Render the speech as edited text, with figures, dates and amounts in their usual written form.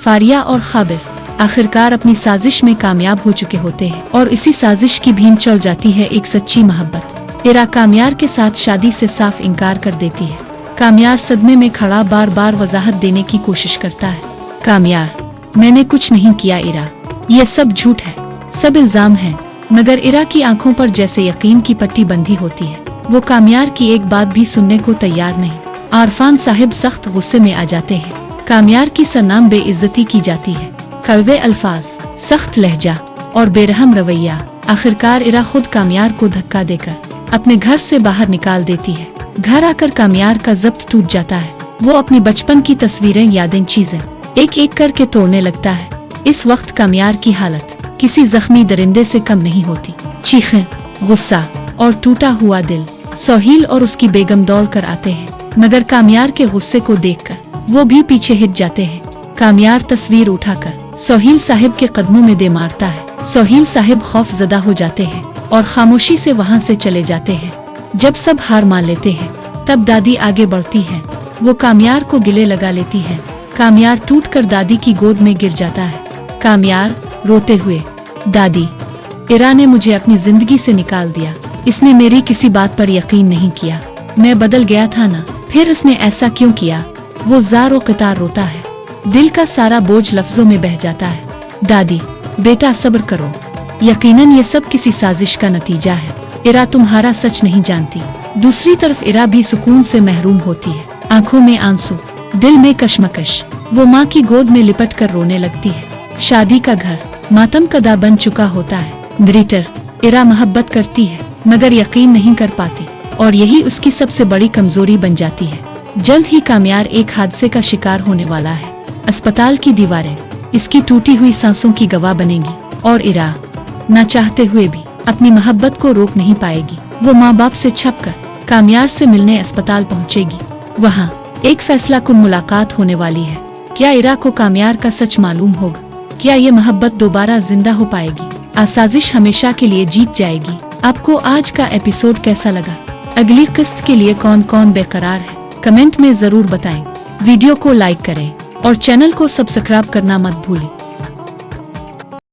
फारिया और खाबिर आखिरकार अपनी साजिश में कामयाब हो चुके होते हैं और इसी साजिश की भीम चढ़ जाती है एक सच्ची मोहब्बत। इरा कामयार के साथ शादी से साफ इनकार कर देती है। कामयार सदमे में खड़ा बार बार वजाहत देने की कोशिश करता है। कामयार, मैंने कुछ नहीं किया इरा, ये सब झूठ है, सब इल्जाम है। मगर इरा की आंखों पर जैसे यकीन की पट्टी बंधी होती है। वो कामयार की एक बात भी सुनने को तैयार नहीं। आरफान साहिब सख्त गुस्से में आ जाते हैं। कामयार की सरनाम बेइज्जती की जाती है। कड़वे अल्फाज, सख्त लहजा और बेरहम रवैया। आखिरकार इरा खुद कामयार को धक्का देकर अपने घर से बाहर निकाल देती है। घर आकर कामयार का जब्त टूट जाता है। वो अपनी बचपन की तस्वीरें, यादें, चीजें एक एक करके तोड़ने लगता है। इस वक्त कामयार की हालत किसी जख्मी दरिंदे से कम नहीं होती। चीखें, गुस्सा और टूटा हुआ दिल। सोहेल और उसकी बेगम दौड़ कर आते हैं, मगर कामयार के गुस्से को देखकर वो भी पीछे हट जाते हैं। कामयार तस्वीर उठाकर सोहेल साहिब के कदमों में दे मारता है। सोहेल साहिब खौफ ज़दा हो जाते हैं और खामोशी से वहाँ से चले जाते हैं। जब सब हार मान लेते हैं, तब दादी आगे बढ़ती है। वो कामयार को गले लगा लेती है। कामयार टूटकर दादी की गोद में गिर जाता है। कामयार रोते हुए, दादी, इरा ने मुझे अपनी जिंदगी से निकाल दिया। इसने मेरी किसी बात पर यकीन नहीं किया। मैं बदल गया था ना, फिर इसने ऐसा क्यों किया? वो ज़ारो कतार रोता है। दिल का सारा बोझ लफ्जों में बह जाता है। दादी, बेटा सब्र करो, यकीनन ये सब किसी साजिश का नतीजा है। इरा तुम्हारा सच नहीं जानती। दूसरी तरफ इरा भी सुकून से महरूम होती है। आंखों में आंसू, दिल में कश्मकश। वो माँ की गोद में लिपट कर रोने लगती है। शादी का घर मातम कदा बन चुका होता है। नरेटर, इरा मोहब्बत करती है मगर यकीन नहीं कर पाती और यही उसकी सबसे बड़ी कमजोरी बन जाती है। जल्द ही कामयार एक हादसे का शिकार होने वाला है। अस्पताल की दीवारें इसकी टूटी हुई सांसों की गवाह बनेंगी और इरा न चाहते हुए भी अपनी मोहब्बत को रोक नहीं पाएगी। वो माँ बाप से छपकर कामयार से मिलने अस्पताल पहुँचेगी। वहाँ एक फैसला कुन मुलाकात होने वाली है। क्या इरा को कामयार का सच मालूम होगा? क्या ये मोहब्बत दोबारा जिंदा हो पाएगी? साजिश हमेशा के लिए जीत जाएगी? आपको आज का एपिसोड कैसा लगा? अगली किस्त के लिए कौन कौन बेकरार है? कमेंट में जरूर बताएं। वीडियो को लाइक करें और चैनल को सब्सक्राइब करना मत भूलें।